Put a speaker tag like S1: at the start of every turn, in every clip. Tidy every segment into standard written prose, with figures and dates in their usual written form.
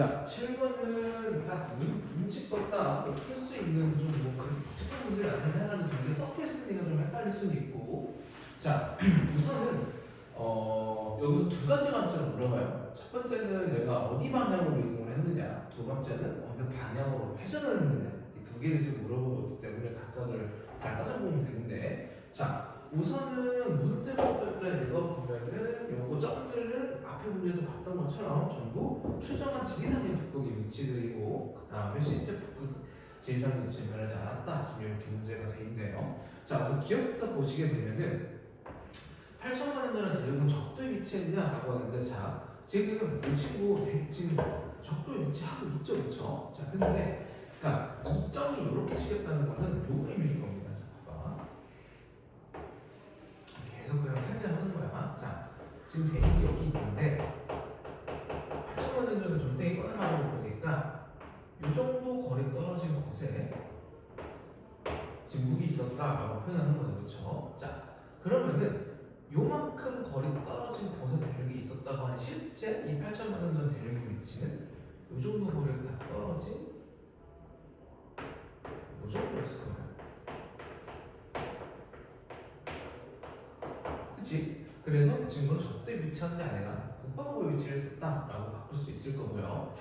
S1: 자, 7번은 딱 눈치껏 딱풀 수 있는 좀뭐 그렇게 복잡한 문제를 아는 사람들 두 개 섞여 있으니까 좀 헷갈릴 수도 있고. 자, 우선은 여기서 두 가지 관점을 물어봐요. 첫 번째는 얘가 어디 방향으로 이동을 했느냐, 두 번째는 어느 방향으로 회전을 했느냐. 이 두 개를 지금 물어보기 때문에 각각을 잘 따져보면 되는데, 자, 우선은 문제부터 일단 읽어보면은 요거 점들은 앞에 문제에서 봤던 것처럼 전부 추정한 지리상의 북극의 위치들이고, 그 다음에 실제 북극 지리상의 위치는 변하지 않았다. 지금 이렇게 문제가 돼 있네요. 자, 우선 기억부터 보시게 되면은 8천만 년 전에 대륙은 적도에 위치했냐라고 하는데, 자, 지금 이 친구 지금 적도에 위치하고 있죠, 그렇죠? 자, 근데 그러니까 이 점이 이렇게 치겠다는 거는 요 의미인 겁니다. 자, 봐봐. 계속 그냥 설명하는 거야. 자, 지금 대륙이 여기 있는데 8천만 년 전에 돌덩이 꺼내가지고 보니까 이 정도 거리 떨어진 곳에 지금 물이 있었다라고 표현하는 거죠, 그렇죠? 자, 그러면은 요만큼 거리 떨어진 곳에 대륙이 있었다고 하는 실제 이 8천만 년 전 대륙의 위치는 이 정도 거리를 딱 떨어진 이 정도였을 거예요. 그치? 그래서 지금은 적도에 위치한 게 아니라 북반구에 위치를 했었다라고 바꿀 수 있을 거고요.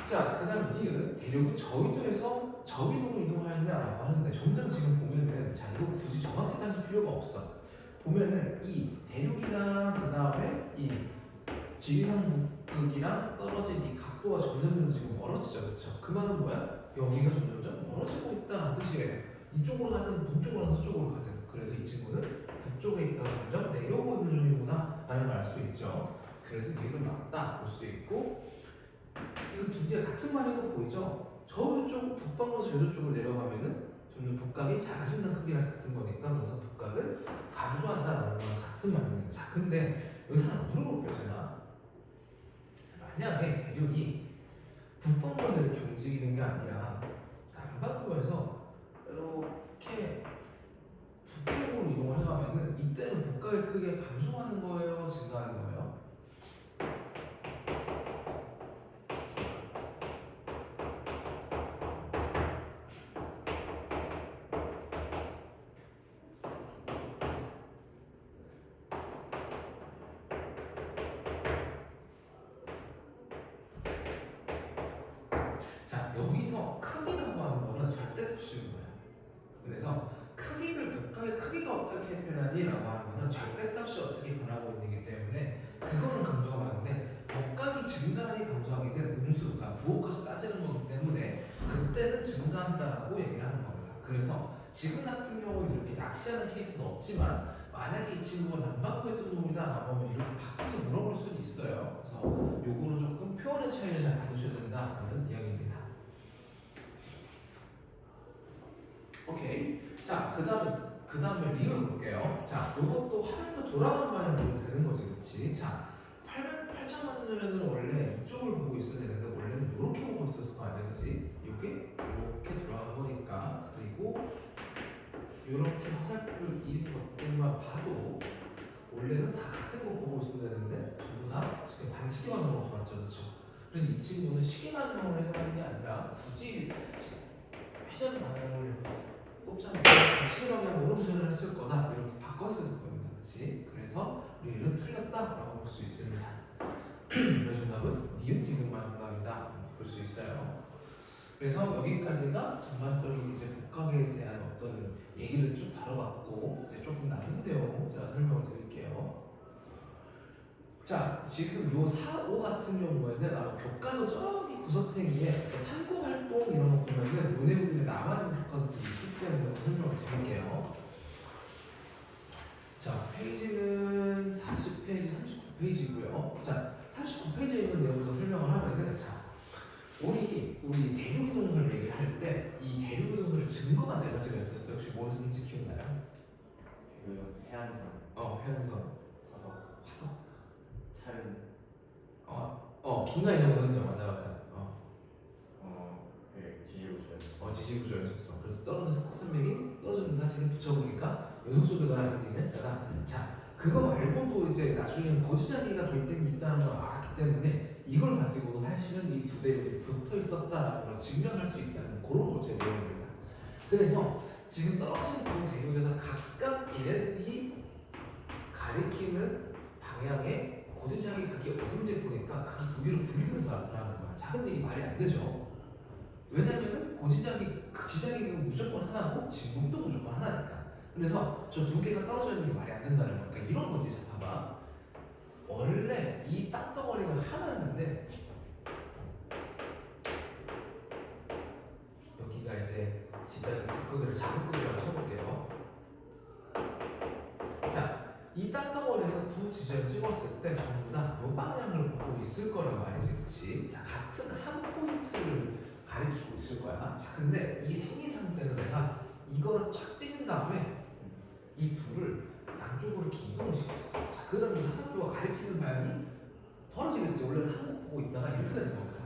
S1: 자, 그 다음 니은 대륙은 저위도에서 저위도로 이동하였냐라고 하는데, 점점 지금 보면은, 자, 이거 굳이 정확히 따질 필요가 없어. 보면은 이 대륙이랑 그 다음에 이 지리산 북극이랑 떨어진 이 각도가 점점 지금 멀어지죠, 그렇죠? 그 말은 뭐야? 여기가 점점 멀어지고 있다는 뜻이에요. 이쪽으로 가든 북쪽으로 가든 서쪽으로 가든. 그래서 이 친구는 북쪽에 있다가 점점 내려오고 있는 중이구나 라는 걸 알 수 있죠. 그래서 이해는 맞다 볼 수 있고, 이거 두 개가 같은 말인 거 보이죠? 저쪽 북방으로서 저쪽으로 내려가면은 점점 북각이 작아진다는 크기랑 같은 거니까, 그래서 북각은 감소한다라는 거랑 같은 말입니다. 자, 근데 여기서 하나 물어볼게요, 제가. 만약에 대륙이 북방으로 이렇게 움직이는 게 아니라 남반구에서 이렇게 북쪽으로 이동을 해가면은 이때는 북각의 크기가 감소하는 거예요, 증가하는 거예요? 자, 여기서 크기라고 하는 거는 절대값인 거예요. 그래서 북각의 크기가 어떻게 변하니라고 하는 거는 절대값이 어떻게 변하고 있기 때문에 그거는 강조가 많은데, 복각이 증가하니 감소하기는 음수, 그러니까 부호가서 따지는 거기 때문에 그때는 증가한다라고 얘기를 하는 겁니다. 그래서 지금 같은 경우는 이렇게 낚시하는 케이스는 없지만, 만약에 이 친구가 남반구에 뜬 놈이다라고 하면 이렇게 바꿔서 물어볼 수는 있어요. 그래서 요거는 조금 표현의 차이를 잘 받으셔야 된다라는 이야기입니다. 오케이. 자, 그 다음에 리을 볼게요. 자, 요것도 화살표 돌아가는 방향으로 되는 거지, 그렇지? 자, 8천만 년 전에는 원래 이쪽을 보고 있어야 되는데, 원래는 이렇게 보고 있었을 거 아니야, 그렇지? 이게 이렇게 돌아간 거니까. 그리고 이렇게 화살표를 이은 것들만 봐도 원래는 다 같은 거 보고 있어야 되는데, 전부 다 지금 반시계 방향으로 돌았죠, 그렇죠? 그래서 이 친구는 시계 방향으로 해석하는 게 아니라 굳이 회전 방향을 뽑자면 시계 방향으로 회전을 했을 거다, 이렇게 바꿨을 겁니다, 그렇지? 그래서 리을은 틀렸다라고 볼 수 있습니다. 그래서 정답은 니은 디귿만 정답이다 볼 수 있어요. 그래서 여기까지가 전반적인 이제 복각에 대한 어떤 얘기를 쭉 다뤄봤고, 이제 조금 남은 내용 제가 설명을 드릴게요. 자, 지금 요 4, 5 같은 경우에는 아마 교과서 저기 구석탱이에 탐구 활동 이런 거 보면은 요 내용들이 남아있는 교과서들이 있을 때는 설명을 드릴게요. 자, 페이지는 40페이지, 39페이지고요. 자, 39페이지에 있는 내용부터 설명을 하면은, 자, 우리 대륙 이동설 얘기할 때 이 대륙 이동설의 증거가 네 가지가 있었어요. 혹시 뭘 쓰는지 기억나요?
S2: 해안선,
S1: 해안선,
S2: 화석, 차륜,
S1: 빙하 이동 연속 맞아. 지지구조 연속성. 그래서 떨어져서 콧선맥이 떨어지는 사실을 붙여보니까 연속적이더라는 얘기를 했잖아. 자, 그거 말고도 이제 나중에 거주자기가 돌덩이 있다는 걸 알았기 때문에 이걸 가지고도 사실은 이 두 대륙이 붙어 있었다라는 걸 증명할 수 있다는 그런 골재 내용입니다. 그래서 지금 떨어진 두 대륙에서 각각 얘네들이 가리키는 방향의 고지장이 그게 어딘지 보니까 그 두 개를 분리해서 나타나는 거야. 자, 근데 이게 말이 안 되죠. 왜냐면은 지장이 무조건 하나고 진국도 무조건 하나니까. 그래서 저 두 개가 떨어져 있는 게 말이 안 된다는 거야. 그러니까 이런 거지. 자, 봐봐. 원래 이 땅덩어리가 하나였는데 여기가 이제 지장이 북극을 자극극이라고 쳐볼게요. 자, 이 땅덩어리에서 두 지점을 찍었을 때 전부 다 이 방향을 보고 있을 거란 말이지, 그치? 자, 같은 한 포인트를 가리키고 있을 거야. 자, 근데 이 생긴 상태에서 내가 이거를 쫙 찢은 다음에 이 둘을 양쪽으로 이렇게 이동을 시켰어. 자, 그러면 화살표가 가리키는 방향이 벌어지겠지. 원래는 한국 보고 있다가 이렇게 되는 겁니다.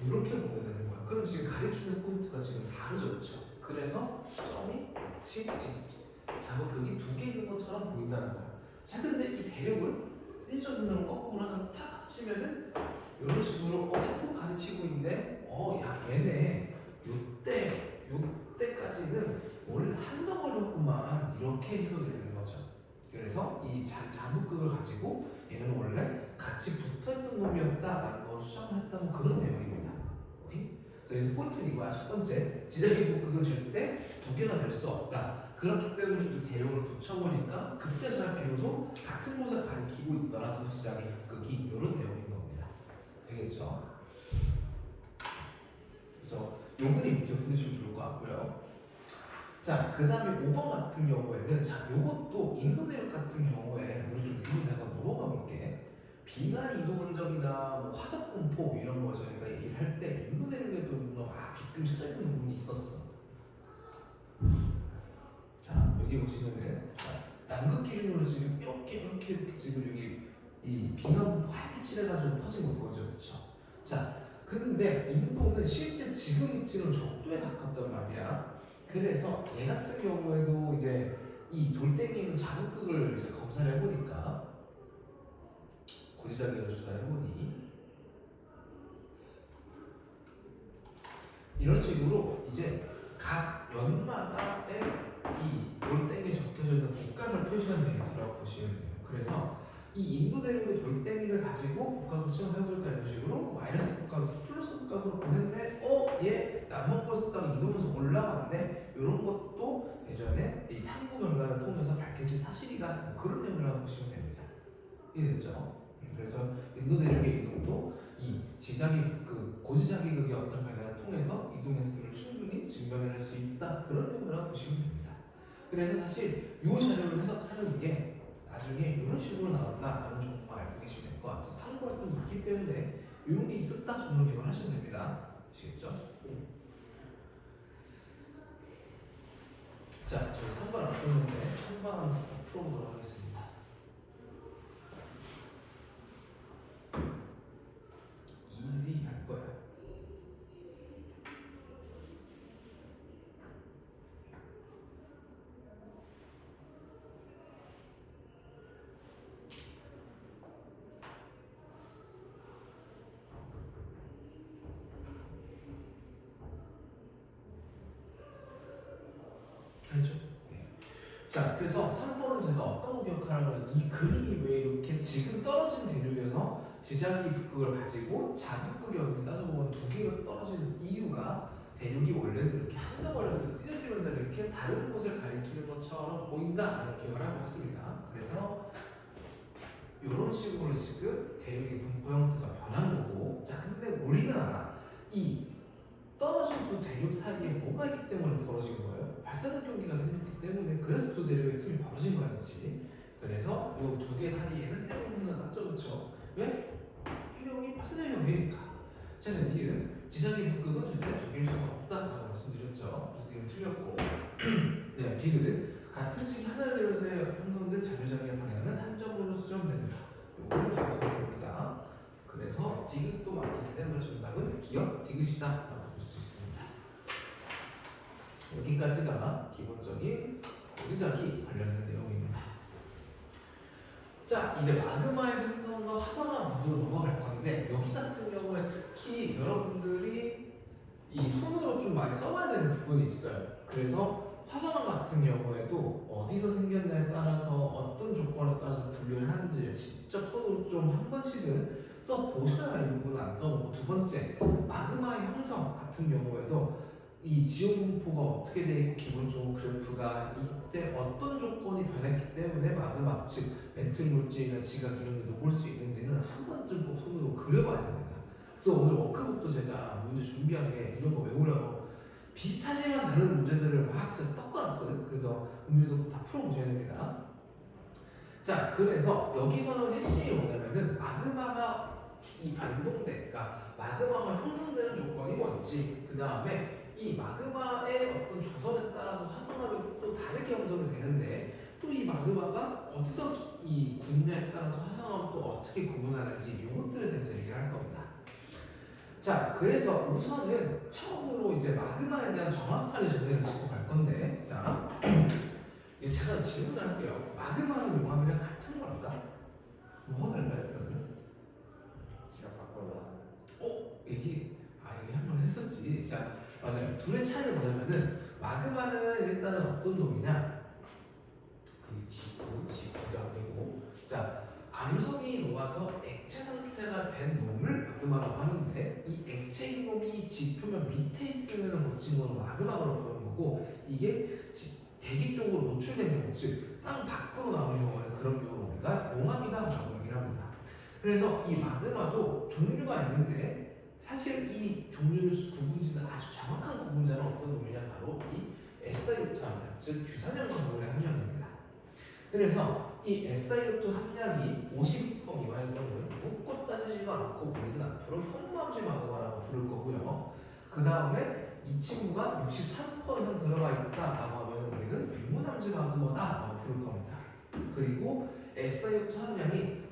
S1: 이렇게 보게 되는 거야. 그럼 지금 가리키는 포인트가 지금 다르죠, 그렇죠? 그래서 점이 마치 자극극이 두 개 있는 것처럼 보인다는 거야. 자, 근데 이 대륙을 세션으로 거꾸로 하나 탁 합치면은 이런 식으로 한국 가리키고 있는데, 야, 얘네 요때까지는 원래 한 덩어리였구만, 이렇게 해석이 되는 거죠. 그래서 이 자극극을 가지고 얘는 원래 같이 붙어있던 놈이었다라는 걸 수정을 했다는 그런 내용입니다. 오케이? 그래서 포인트는 이거야. 첫 번째, 지적인 북극은 절대 두 개가 될 수 없다. 그렇기 때문에 이 대륙을 붙여보니까 그때서야 비로소 같은 곳을 가리키고 있더라. 두 지장의 북극이 이런 내용인 겁니다. 되겠죠? 그래서 요 그림 기억해 두시면 좋을 것 같고요. 자, 그 다음에 5번 같은 경우에는, 자, 요것도 인도네ዥ 같은 경우에 우리 좀 이거 내가 넘어가 볼게. 비가 이동 흔적이나 뭐 화석 공포 이런 거 저희가 얘기를 할 때 인도네ዥ에도 빗금 쳐져 있는 부분이 있었어. 자, 여기 보시면은, 자, 남극 기준으로 지금 이렇게 지금 여기 이 비가 하얗게 칠해가지고 퍼진 거 보이죠, 그렇죠? 자, 근데 인도는 실제 지금 위치는 적도에 가깝단 말이야. 그래서 얘 같은 경우에도 이제 이 돌덩이 있는 자극극을 이제 검사를 해보니까, 고지장애를 조사를 해보니 이런 식으로 이제 각 연마다의 이 돌덩이에 적혀져 있는 복각을 표시한 데이터라고 보시면 돼요. 그래서 이 인도 대륙의 돌덩이를 가지고 복각을 시험해볼까 이런 식으로 마이너스 복각에서 플러스 복각으로 보냈네. 얘 남북벌 가 이동해서 올라왔네. 이런 것도 예전에 이 탐구 결과를 통해서 밝혀진 사실이다. 그런 내용이라고 보시면 됩니다. 이해됐죠? 그래서 인도 대륙의 이동도 이 고지장의 극의 어떤 변화를 통해서 이동했음을 충분히 증명해낼 수 있다. 그런 내용이라고 보시면 됩니다. 그래서 사실 이 자료를 해석하는 게 나중에 이런 식으로 나온다라는 정보만 알고 계시면 될 것 같아서 참고할 건 있기 때문에 이런 게 있었다 정도 기억을 하시면 됩니다. 아시겠죠? 자, 저희 3번 안 풀었는데 3번 한번 풀어보도록 하겠습니다. easy 할 거야. 알죠? 네. 자, 그래서 3번은 제가 어떤 거 기억하라면 이 그림이 왜 이렇게 지금 떨어진 대륙에서 지자기 북극을 가지고 자북극이 어딘지 따져보면 두 개가 떨어진 이유가 대륙이 원래는 이렇게 한 덩어리에서 찢어지면서 이렇게 다른 곳을 가리키는 것처럼 보인다라는 기억을 하고 있습니다. 그래서 이런 식으로 지금 대륙의 분포 형태가 변한 거고, 자, 근데 우리는 알아. 이 떨어진 두 대륙 사이에 뭐가 있기 때문에 벌어진 거예요? 발사적 경기가 생겼기 때문에. 그래서 두 대륙의 틈이 벌어진 거였지. 그래서 이 두 개 사이에는 해룡은 맞죠, 그렇죠? 왜? 해룡이 발사적 경기니까. 자, 니은 지장의 북극은 절대 적일 수가 없다라고 말씀드렸죠. 그래서 이건 틀렸고, 네, 디귿은 같은 시기 하늘에서 형성된 자유장의 방향은 한 점으로 수정된다. 요거를 기억하면 됩니다. 그래서 디귿도 맞기 때문에 정답은 기억 디귿이다라고 볼 수 있습니다. 여기까지가 기본적인 고지작이 관련된 내용입니다. 자, 이제 마그마의 생성과 화산화 부분으로 넘어갈 건데 여기 같은 경우에 특히 여러분들이 이 손으로 좀 많이 써봐야 되는 부분이 있어요. 그래서 화산화 같은 경우에도 어디서 생겼냐에 따라서 어떤 조건에 따라서 분류를 하는지 직접 손으로 좀 한 번씩은 써보셔야 이 부분은 안 까먹고, 두 번째, 마그마의 형성 같은 경우에도 이 지온 분포가 어떻게 되어 있고 기본적으로 그래프가 이때 어떤 조건이 변했기 때문에 마그마 즉 멘틀 물질이나 지각 이런 게 녹을 수 있는지는 한 번쯤 꼭 손으로 그려봐야 됩니다. 그래서 오늘 워크북도 제가 문제 준비한 게 이런 거 외우려고 비슷하지만 다른 문제들을 막 섞어놨거든. 그래서 문제도 다 풀어보셔야 됩니다. 자, 그래서 여기서는 핵심이 뭐냐면은 마그마가 이 변동대, 그러니까 마그마가 형성되는 조건이 뭔지, 그 다음에 이 마그마의 어떤 조선에 따라서 화산화력이 또 다르게 형성이 되는데 또 이 마그마가 어디서 이 군냐에 따라서 화산화를 또 어떻게 구분하는지 이것들에 대해서 얘기를 할 겁니다. 자, 그래서 우선은 처음으로 이제 마그마에 대한 정확하게 정리를 짚고 갈 건데, 자, 이제 제가 질문을 할게요. 마그마는 용암이랑 같은 걸까? 뭐가 달라요, 그러면?
S2: 지각 바꿔라.
S1: 얘기 한번 했었지. 자, 맞아요. 둘의 차이는 뭐냐면은 마그마는 일단은 어떤 놈이냐? 그 지구가 아니고, 자, 암석이 녹아서 액체 상태가 된 놈을 마그마라고 하는데 이 액체인 놈이 지표면 밑에 있으면 고친 거는 마그마로 부르는 거고, 이게 대기 쪽으로 노출된 경우, 즉 땅 밖으로 나오는 경우는 그런 경우를 우리가 용암이다라고 얘기를 합니다. 그래서 이 마그마도 종류가 있는데 사실 이 종류를 구분짓는 아주 정확한 구분자는 어떤 놈이냐, 바로 이 SiO2 함량, 즉 규산염 성분의 함량입니다. 그래서 이 SiO2 함량이 52% 미만인 경우는 묻고 따지지도 않고 우리는 앞으로 현무암질 마그마라고 부를 거고요. 그 다음에 이 친구가 63% 이상 들어가 있다라고 하면 우리는 유문암질 마그마다라고 부를 겁니다. 그리고 SiO2 함량이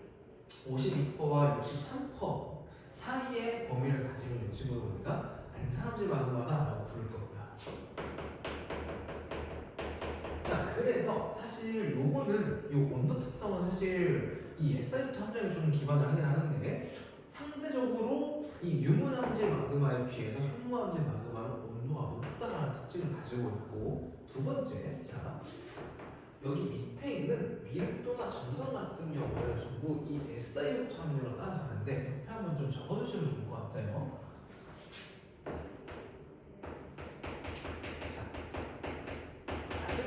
S1: 52%와 63% 사이의 범위를 가지면 이 친구를 우리가 안산암질 마그마다라고 부를 거고요. 자, 그래서 사실 요거는 요 온도 특성은 사실 이 SiO2 함량이 좀 기반을 하긴 하는데 상대적으로 이 유문암질 마그마에 비해서 현무암질 마그마는 온도가 높다라는 특징을 가지고 있고, 두 번째, 자, 여기 밑에 있는 밀도나 점성 같은 경우는 전부 이 SiO2 함량을 따라가는데 옆에 한번 좀 적어주시면 좋을 것 같아요.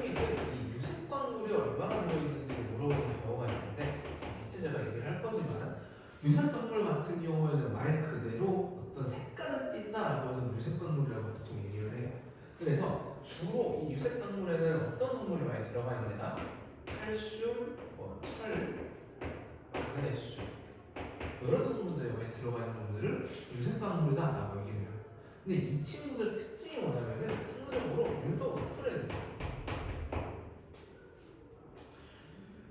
S1: 이 유색 광물이 얼마나 들어있는지를 물어보는 경우가 있는데, 밑에 제가 얘기를 할 거지만 유색 광물 같은 경우에는 말 그대로 어떤 색깔을 띈다라고 해서 유색 광물이라고 보통 얘기를 해요. 그래서 주로 이 유색 광물에는 어떤 성분이 많이 들어가 있느냐? 칼슘, 철, 마그네슘 이런 성분들이 많이 들어가 있는 놈들을 유색 광물이다라고 얘기를 해요. 근데 이 친구들 특징이 뭐냐면은 상대적으로 밀도가 높은 애들이에요.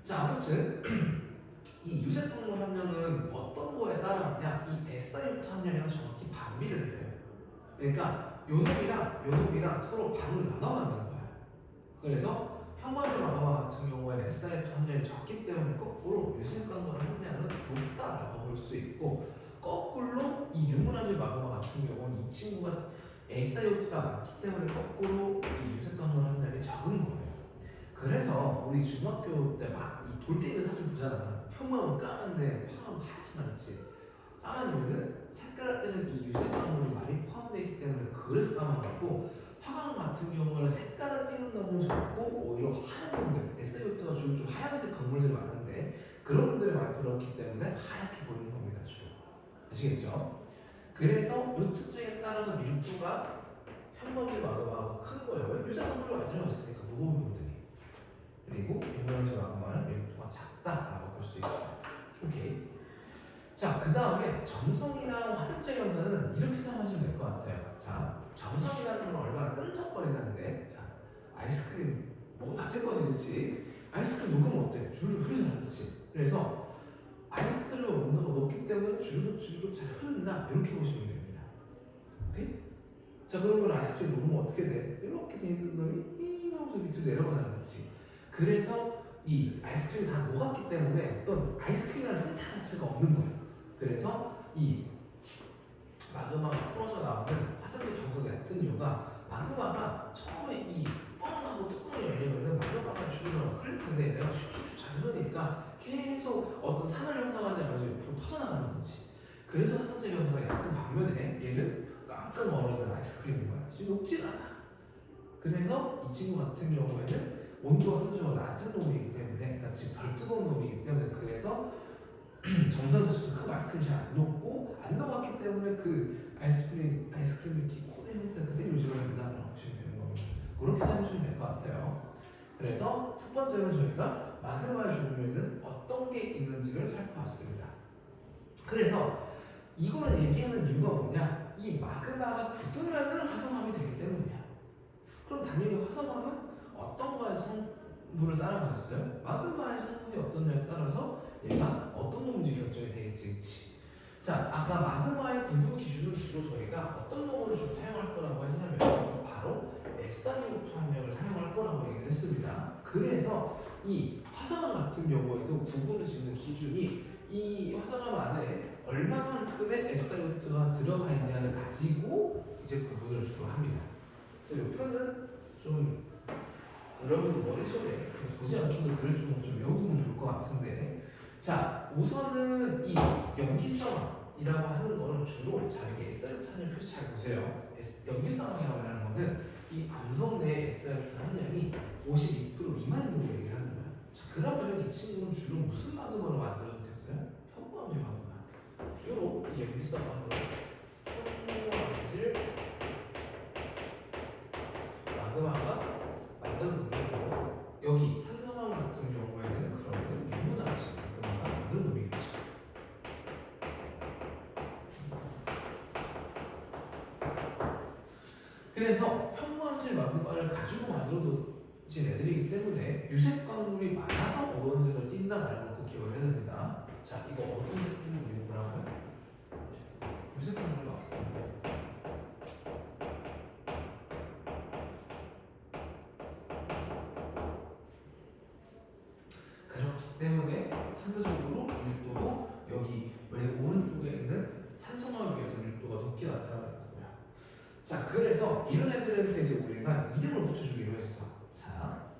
S1: 자, 아무튼 이 유색 광물 함량은 어떤 거에 따라가냐? 이 SiO2 함량이랑 정확히 반비를 해요. 그러니까 요 놈이랑 서로 반을 나눠 갖는 거야. 그래서 현무암질 마그마 같은 경우에는 SiO2 함량이 적기 때문에 거꾸로 유색 광물 함량은 높다라고 볼 수 있고, 거꾸로 이 유문암질 마그마 같은 경우는 이 친구가 SiO2가 많기 때문에 거꾸로 이 유색 광물 함량이 적은 거예요. 그래서 우리 중학교 때 막 이 돌덩이 사진 보잖아. 현무암은 까만데 화암은 하얗지 않지. 까만 이유는 색깔 때는 이 유색 광물이 많이 포함되어 있기 때문에 그래서 까만 거고, 화광 같은 경우는 색깔을 띄는 너무 적고 오히려 하얀 놈들, SiO2가 주로 좀 하얀색 광물들이 많은데 그런 놈들이 많이 들어있기 때문에 하얗게 보이는 겁니다. 주로. 아시겠죠? 그래서 이 특징에 따라서 밀도가 현무암질 마그마가 큰 거예요. 유색 광물이 많이 들어있으니까 무거운 놈들이. 그리고 유문암질 마그마는 밀도가 작다라고 볼 수 있어요. 오케이. 자, 그 다음에 점성이랑 화산재 현상은 이렇게 생각하시면 될 것 같아요. 자, 점성이라는 건 얼마나 끈적거리는데, 자, 아이스크림 뭐 맛을 거지, 그렇지? 아이스크림 녹으면 어때? 주르륵 흐르잖아, 그렇지? 그래서 아이스크림 온도가 높기 때문에 주르륵 잘 흐른다, 이렇게 보시면 됩니다. 오케이? 자 그러면 아이스크림 녹으면 어떻게 돼? 이렇게 돼 있는 놈이 이 하면서 밑으로 내려가는 거지. 그래서 이 아이스크림이 다 녹았기 때문에 어떤 아이스크림이라는 형태 자체가 없는 거예요. 그래서 이 마그마가 풀어져 나오는 화산재 경석이 같은 이유가 마그마가 처음에 이 뻥하고 뚜껑이 열리면은 마그마가 주변으로 흘릴 텐데 내가 슉슉슉 잘 흐르니까 계속 어떤 산을 형성하지 않아서 옆으로 퍼져나가는 거지. 그래서 화산재 경석이 얕은 반면에 얘는 깜깜 얼어있는 아이스크림인 거야. 지금 녹질 않아. 그래서 이 친구 같은 경우에는 온도가 상대적으로 낮은 놈이기 때문에, 그러니까 지금 덜 뜨거운 놈이기 때문에 그래서 정상에서도 큰 아이스크림이 잘 안 녹고 안 녹았기 때문에 그 아이스크림이 이렇게 코드 형태가 그대로 유지가 된다고 보시면 되는 겁니다. 그렇게 생각해주면 될 것 같아요. 그래서 첫 번째는 저희가 마그마의 종류에는 어떤 게 있는지를 살펴봤습니다. 그래서 이거를 얘기하는 이유가 뭐냐? 이 마그마가 굳으면은 화성암이 되기 때문이야. 그럼 당연히 화성암은 어떤 거의 성분을 따라가겠어요? 마그마의 성분이 어떠냐에 따라서 얘가 어떤 놈인지 결정이 되겠지, 그치? 자, 아까 마그마의 구분 기준을 주로 저희가 어떤 놈을 주로 사용할 거라고 했냐면 바로 에스타디오토 함량을 사용할 거라고 얘기를 했습니다. 그래서 이 화성암 같은 경우에도 구분을 짓는 기준이 이 화성암 안에 얼마만큼의 에스타디오토가 들어가 있냐를 가지고 이제 구분을 주로 합니다. 그래서 이 표는 좀 여러분들 머릿속에 보지 않고도 글을 좀 외워두면 좋을 것 같은데, 자 우선은 이 염기성이라고 하는 거는 주로 자 여기 에스타디오탄을 표시 잘 보세요. 염기성이라고 하는 거는 이 암석 내 에스타디오탄 함량이 52% 미만인 걸로 얘기를 하는 거야. 자 그러면 이 친구는 주로 무슨 마그마로 만들어졌겠어요? 현무암질 마그마. 주로 이 염기성 마그마가 만든 놈이고, 여기 산성암 같은 경우에는 그러면 유문암질 마그마가 만든 놈이겠죠. 그래서 현무암질 마그마를 가지고 만들어진 애들이기 때문에 유색 광물이 많아서 어두운색을 띈다 말고 꼭 기억을 해야 됩니다. 자 이거 어두운색 띄는 이유 뭐라고요? 유색 광물이 많고 그렇기 때문에 상대적으로 밀도도 여기 왼 오른쪽에 있는 산성암에 비해서 밀도가 높게 나타나는 거고요. 자 그래서 이런 애들한테 이제 우리가 이름을 붙여주기로 했어. 자,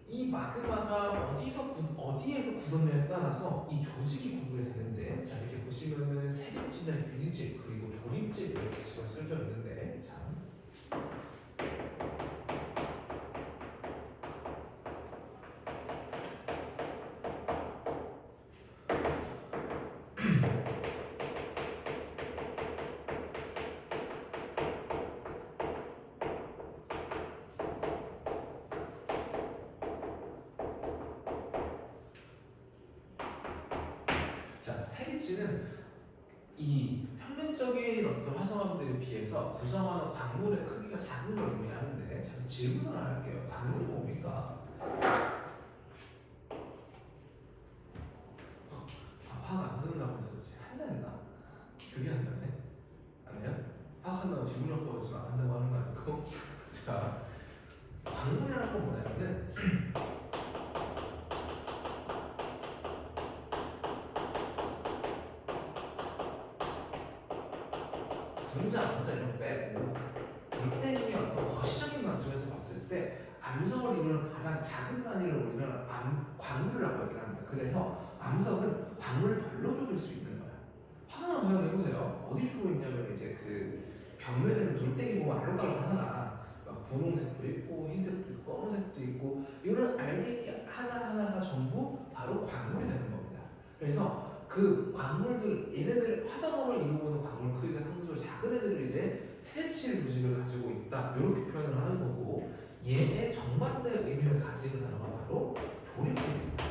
S1: 이 마그마가 어디에서 굳었냐에 따라서 이 조직이 구분이 되는데, 자 이렇게 보시면은 세림질이나 유리질 그리고 조림질 이렇게 지금 쓰여져 있는데, 자 세림질은 이 평균적인 어떤 화성암들에 비해서 구성하는 광물의 크기가 작은 걸 의미하는데, 자 질문을 하나 할게요. 광물이 뭡니까? 화학 안 듣는다고 했었지. 한다 했나? 그게 한다네? 아니야? 화학 한다고 지구력하고 지금 안 한다고 하는 거 아니고 자 광물이라는 건 뭐냐면은 분자 이런 거 빼고 물대응의 어떤 거시적인 관점에서 봤을 때 암석을 이루는 가장 작은 단위를 우리는 광물이라고 얘기를 합니다. 그래서 암석은 광물별로 조릴 수 있는 거야. 화학 암석 해보세요. 어디 주로 있냐면 이제 그 벽면에는 돌덩이 보면 알록달록하잖아. 막 분홍색도 있고 흰색도 있고 검은색도 있고 이런 알갱이 하나하나가 전부 바로 광물이 되는 겁니다. 그래서 그 광물들, 얘네들 화성암을 이루고는 광물 크기가 상대적으로 작은 애들을 이제 세림질 조직을 가지고 있다, 이렇게 표현을 하는 거고, 얘의 정반대의 의미를 가지는 단어가 바로 조림질입니다.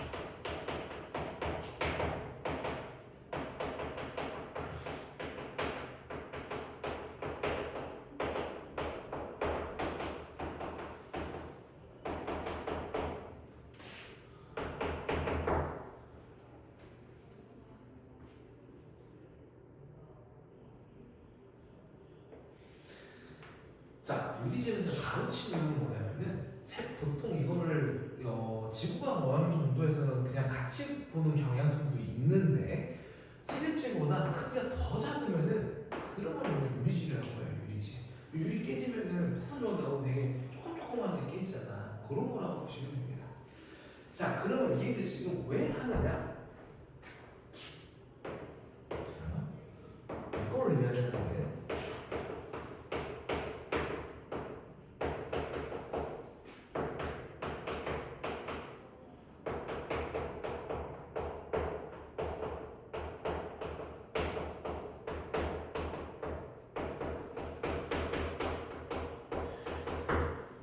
S1: 유리지에서 가로치는 뭐냐면은 보통 이거를 지구가 원하는 정도에서는 그냥 같이 보는 경향성도 있는데 세립지보다 크기가 더 작으면은 그러면 우리 유리지라는 거예요. 유리지. 유리 깨지면은 부서져가고 되게 조그맣게 깨지잖아. 그런 거라고 보시면 됩니다. 자, 그러면 이 얘기를 지금 왜 하느냐? 자, 이걸 이해해야 되는데.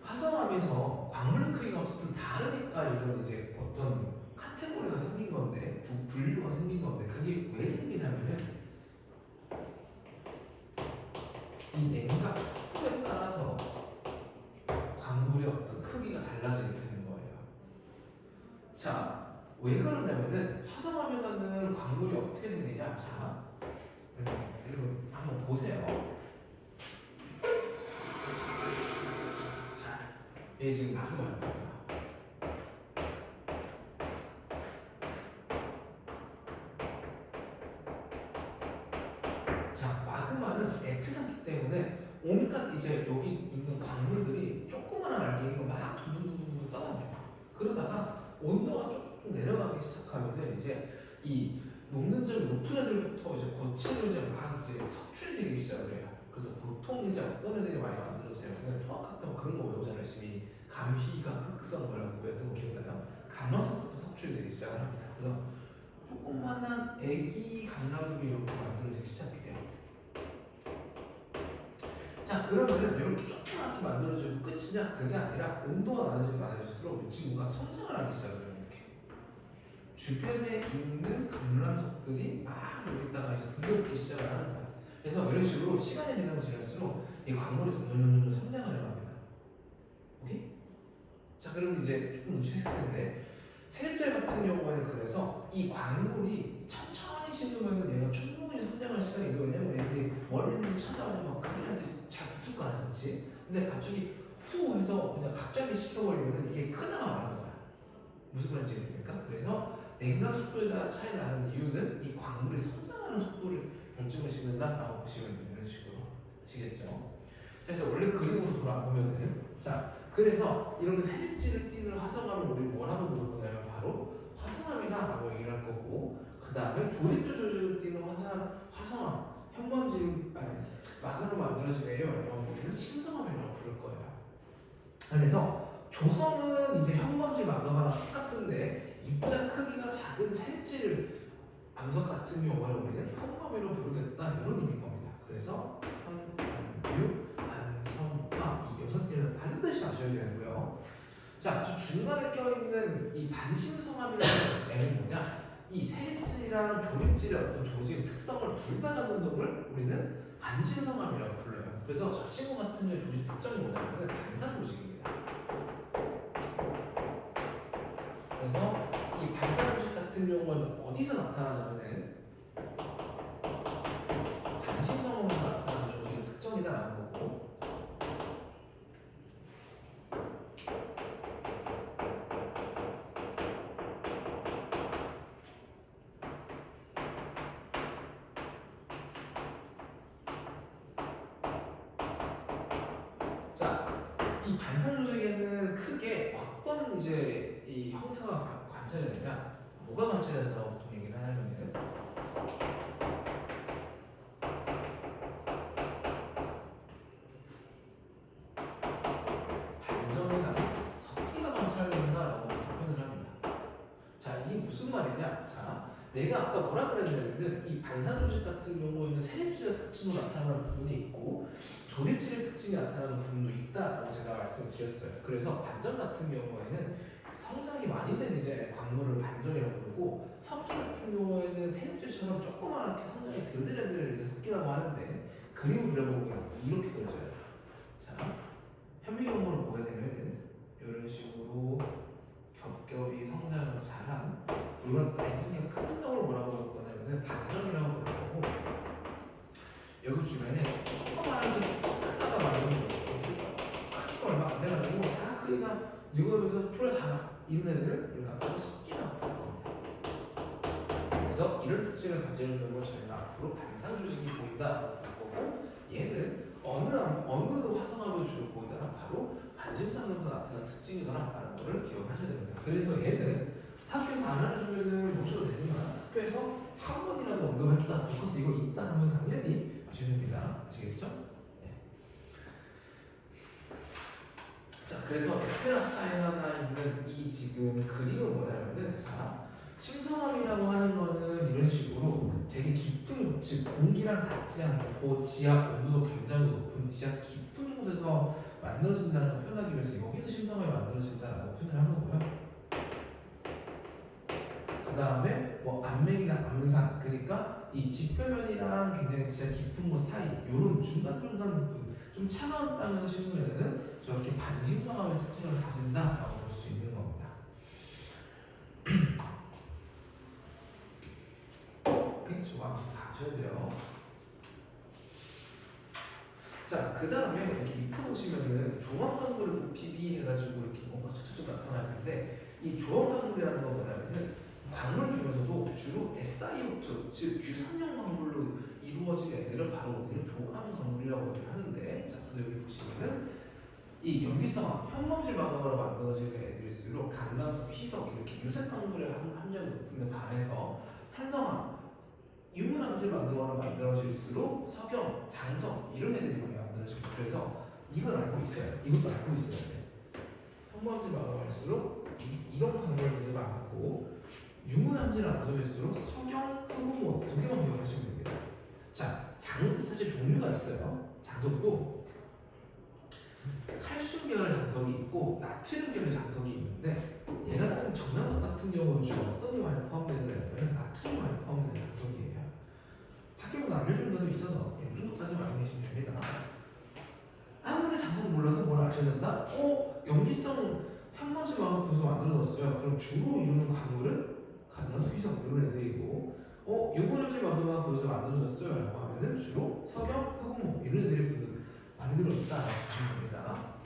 S1: 화성암에서 광물 크기가 어쨌든 다르니까 이런 이제 어떤 카테고리가 생긴 건데, 분류가 생긴 건데, 그게 왜 생기냐면은 이 냉각 속도에 따라서 광물의 어떤 크기가 달라지게 되는 거예요. 자, 왜 그러냐면은 화성암에서는 광물이 어떻게 생기냐? 자, 여러분 한번 보세요. 자, 얘 지금 마그마입니다. 자, 마그마는 액기상기 때문에 온갖 이제 여기 있는 광물들이 조그마한 알갱이로 막 두두두두 떠다녀요. 그러다가 온도가 쭉쭉 내려가기 시작하면은 이제 이 녹는 점이 높은 애들부터 이제 고체로 이제 막 이제 석출이 되기 시작을 해요. 그래서 보통 이제 어떤 애들이 많이 만들어지냐면 토학학교 그런 거 외우잖아요. 열심히 감희가 흑성 뭐 이런 거 외웠던 거 기억나요? 감람석부터 석출이 되기 시작을 합니다. 그래서 조그만한 애기 감람들이 이렇게 만들어지기 시작해요. 자, 그러면은 이렇게 조그맣게 만들어지고 끝이냐? 그게 아니라 온도가 낮아지면 낮아질수록 이 친구가 성장을 하기 시작해요. 이렇게 주변에 있는 감람석들이 막 여기다가 이제 등겨붙기 시작을 하는 거야. 그래서 이런 식으로 시간이 지나면 지날수록 이 광물이 점점 성장을 해갑니다. 오케이? 자, 그럼 이제 조금 무시했을 텐데 세립질 같은 경우에는 그래서 이 광물이 천천히 식으면 얘가 충분히 성장할 시간이 있고, 왜냐면 애들이 원래는 찾아오고 막 그래야지 잘 붙을 거 아니야, 그치? 근데 갑자기 후 해서 그냥 갑자기 식혀버리면 이게 크다가 마는 거야. 무슨 말인지 이해됩니까? 그래서 냉각 속도에 따라 차이 나는 이유는 이 광물이 성장하는 속도를 결정을 짓는다라고 보시면 돼요. 이런 식으로. 아시겠죠? 그래서 원래 그림으로 돌아보면은 자, 그래서 이런 세립지를 띠는 화성암을 우리 뭐라고 부를 거냐면 바로 화성암이다라고 얘기를 할 거고, 그 다음에 조립조 조직을 띠는 화성암 현범지를 막으로 만들어진 에어라고 우리는 심성암이라고 부를 거예요. 그래서 조성은 이제 현범지 마그마랑 똑같은데 입자 크기가 작은 세립지를 암석 같은 경우는 우리는 현범위로 부르겠다 이런 의미인 겁니다. 그래서 현범유, 반성화 이 6개는 반드시 아셔야 되고요. 자, 저 중간에 껴있는 이 반심성암이라는 애는 뭐냐? 이 세립질이랑 조립질의 어떤 조직의 특성을 둘 다 갖는 놈을 우리는 반심성암이라고 불러요. 그래서 저 친구 같은 경우의 조직 특성이 뭐냐면 반사 조직입니다. 그래서 이 반사 조직 같은 경우는 어디서 나타나냐면은 반심성암으로 나타나는 조직의 특성이다라는 거고, 이 반사 조직에는 크게 어떤 이제 이 형태가 관찰이 되냐, 뭐가 관찰이 된다고 보통 얘기를 하냐면은 반점이나 석기가 관찰된다라고 표현을 합니다. 자, 이게 무슨 말이냐? 자, 내가 아까 뭐라 그랬냐면은 이 반사 조직 같은 경우에는 세립질의 특징으로 나타나는 부분이 있고 조립질의 특징이 나타나는 부분도 있다라고 제가 말씀을 드렸어요. 그래서 반점 같은 경우에는 성장이 많이 된 이제 광물을 반점이라고 부르고, 석기 같은 경우에는 세립질처럼 조그맣게 성장이 덜 된 애들을 이제 석기라고 하는데, 그림을 그려보면 이렇게 그려져요. 자, 현미경으로 보게 되면은 이런 식으로 겹겹이 성장을 잘한 이런 아이가 큰 놈을 뭐라고 부를 거냐면은 반점이라고 부를 거고, 여기 주변에 조그마한 게 크다가 많은 거 이거면서 표를 다 이런 애들을 이렇게 앞으로 섞이면 앞으로 겁니다. 그래서 이런 특징을 가지는 걸 저희는 앞으로 반상 조직이 보인다라고 볼 거고, 얘는 어느 화성합을 주로 보이더라 바로 반심상면서 나타나는 특징이더라라는 거를 기억하셔야 됩니다. 그래서 얘는 학교에서 안 알려주면은 못 쳐도 되지만 학교에서 한 번이라도 언급했다, 그래서 이거 있다 하면 당연히 주십니다. 아시겠죠? 네. 자, 그래서 테페라카에 하나 있는 이 지금 그림은 뭐냐면은, 자, 심선암이라고 하는 거는 이런 식으로 되게 깊은, 즉 공기랑 닿지 않고 지하 온도도 굉장히 높은 지하 깊은 곳에서 만들어진다는 걸 표현하기 위해서 여기서 심선암이 만들어진다라고 표현을 한 거고요. 그 다음에 뭐 암맥이나 암산, 그러니까 이 지표면이랑 굉장히 지하 깊은 곳 사이 이런 중간중간 부분, 좀 차가운 땅에서 심는 애는 저렇게 반심성함의 특징을 가진다라고 볼 수 있는 겁니다. 그렇죠. 아무튼 다 아셔야 돼요. 자, 그 다음에 여기 밑에 보시면은 조합광물을 부피비 해가지고 이렇게 뭔가 척척 나타나는데, 이 조합광물이라는 건 뭐냐면은 광물 중에서도 주로 SiO2, 즉 규산용 광물로 이루어진 애들을 바로 우리는 조합 광물이라고 얘기를 하는데, 자, 그래서 여기 보시면은 이 염기성화, 현범질 마그마로 만들어지는 애들일수록 강간석, 희석 이렇게 유색 광물의 함량이 높은 데 반해서 산성화, 유문암질 마그마로 만들어질수록 석영, 장석 이런 애들이 많이 만들어집니다. 그래서 이건 알고 있어요. 이것도 알고 있어야 돼. 현범질 마그마일수록 이런 광물들이 많고, 유문암질 암석일수록 석영, 흑우모 두 개만 기억하시면 됩니다. 자, 장석도 사실 종류가 있어요. 장석도 칼슘 계열 장석이 있고 나트륨 계열 장석이 있는데, 얘 같은 정장석 같은 경우는 주로 어떤 게 많이 포함되는 애냐면 나트륨이 많이 포함되는 장석이에요. 학교는 알려주는 데도 있어서 이 정도까지만 알고 계시면 됩니다. 아무리 장석 몰라도 뭘 아셔야 된다? 염기성 현무암질 마그마 부서 만들어졌어요. 그럼 주로 이루는 광물은 간나석, 희석 이런 애들이고, 유문암질 마그마 부서 만들어졌어요 라고 하면은 주로 석영, 흑우모 이런 애들이 많이 들어있다라고 보시면 됩니다.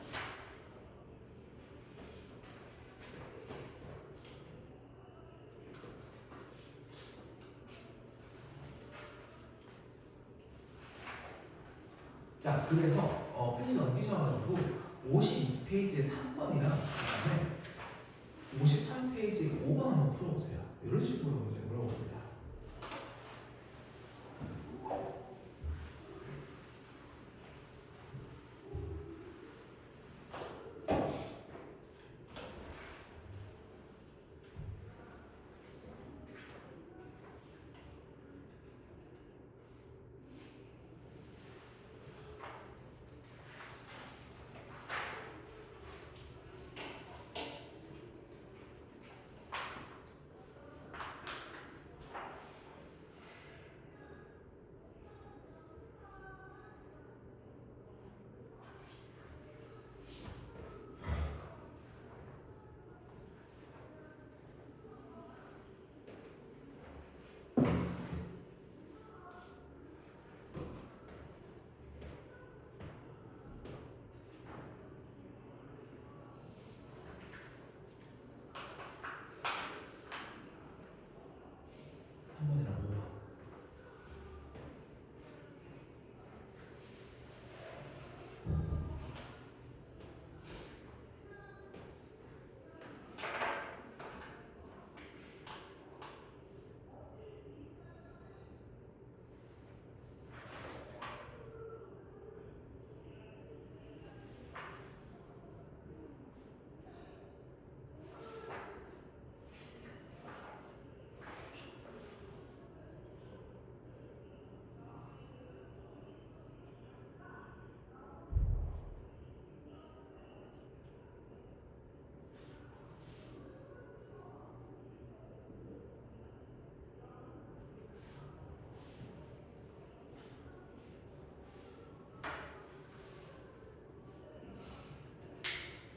S1: 자, 그래서 페이지 넘기셔가지고 52페이지에 3번이랑 그다음에 53페이지에 5번 한번 풀어보세요. 이런 식으로 문제 물어봅니다.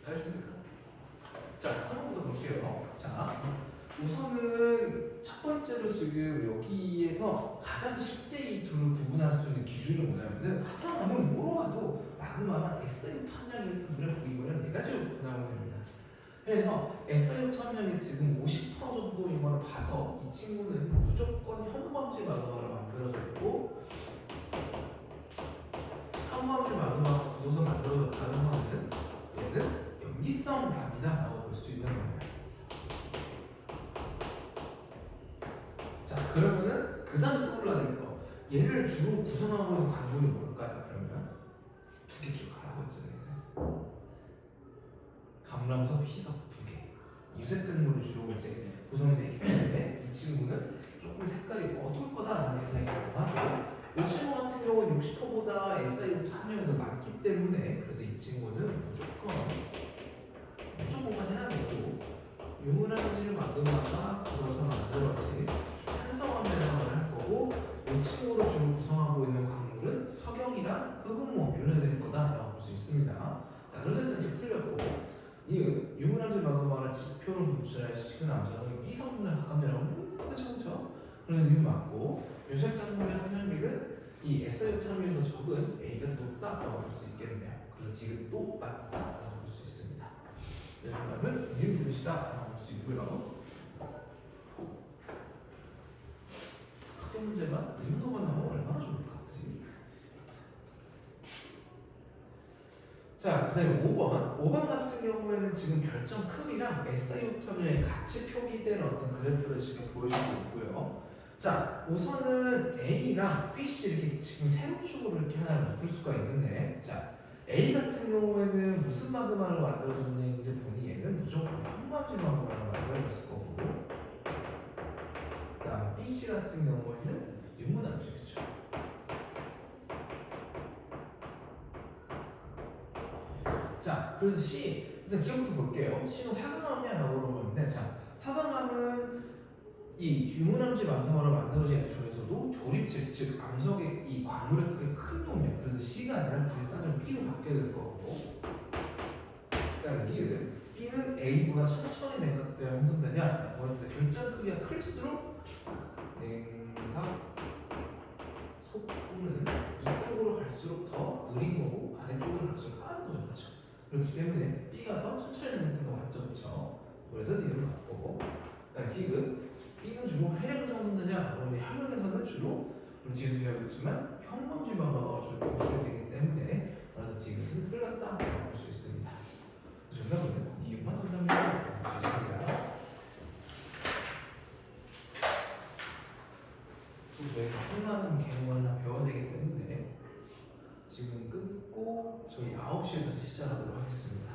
S1: 다 했습니까? 자, 3번부터 볼게요. 자, 우선은 첫 번째로 지금 여기에서 가장 쉽게 이 둘을 구분할 수 있는 기준이 뭐냐면은, 화산암을 물어봐도 마그마가 SiO2 함량이 눈에 보이면 네 가지로 구분하면 됩니다. 그래서 SI부터 한 명이 지금 50% 정도인 걸 봐서 이 친구는 무조건 현범지 마그마로 만들어져 있고 현범지 마그마가 굳어서 만들어졌다는 거는 얘는 염기성 랍이다라고 볼 수 있는 거예요. 자, 그러면은 그 다음에 떠올라야 될 거. 얘를 주로 구성하고 있는 광물이 뭘까요? 그러면 두 개 기억하라고 했잖아요. 감람석, 희석 두 개. 유색 끈물이 주로 이제 구성이 되기 때문에 이 친구는 조금 색깔이 어두울 거다라는 예상이 가능하고 이 친구 같은 경우는 60%보다 SI부터 한 명이 더 많기 때문에 그래서 이 친구는 무조건까지는 아니고 유물한지를 마그마가 굳어서 만들어진 산성암이라고 할 거고 이 친구를 주로 구성하고 있는 광물은 석영이랑 흑은모 이런 애들일 거다라고 볼 수 있습니다. 자, 그래서 일단 좀 틀렸고 이 유물한지 마그마가 지표를 분출할 식은 암석은 B 성분에 가깝냐라고 그렇죠? 그런 이유 맞고 요색 강물의 함량비는 이 SI부터 함량이 더 적은 A가 높다라고 볼 수 있겠네요. 그래서 디귿도 맞다라고 볼 수 있습니다. 정답은 니은이시다라고 볼 수 있고요. 크게 문제가 이 정도만 나오면 얼마나 좋을까? 그치? 자, 그 다음에 5번 같은 경우에는 지금 결정 크기랑 SI오텀이 같이 표기된 어떤 그래프를 지금 보여주고 있고요. 자, 우선은 A랑 BC 이렇게 지금 세로축으로 이렇게 하나를 묶을 수가 있는데, 자, A 같은 경우에는 무슨 마그마로 만들어졌는지 보니 얘는 무조건 현무암질 마그마로 만들어졌을 거고, 그 다음 BC 같은 경우에는 유문암질이죠. 자, 그래서 C 일단 기억부터 볼게요. C는 화강암이라고 그러는데, 자, 화강암은 이 유문암질 마그마로 만들어진 애 중에서도 조립질, 즉 암석의 이 광물의 크기 큰 놈이에요. 그래서 C가 아니라 굳이 따지면 B로 바뀌게 될 거고, 그다음에 D는 B는 A보다 천천히 냉각 때문에 형성되냐? 결정 크기가 클수록 냉각 속도는 이쪽으로 갈수록 더 느린 거고 아래쪽으로 갈수록 빠른 거죠, 그렇죠? 그렇기 때문에 B가 더 천천히 냉각된 거 맞죠, 그렇죠? 그래서 D는 바꾸고, 그다음에 D는 B는 주로 해력에서 형성되냐? 해력에서는 주로 우리 뒤에서 배우겠지만 현범질 마그마가 주로 분출이 되기 때문에 그래서 D는 틀렸다고 볼 수 있습니다. 정답은 이것만 정답이라고 볼 수 있습니다. 또 저희가 혼나는 개념을 하나 배워야 되기 때문에 지금 끊고 저희 9시에 다시 시작하도록 하겠습니다.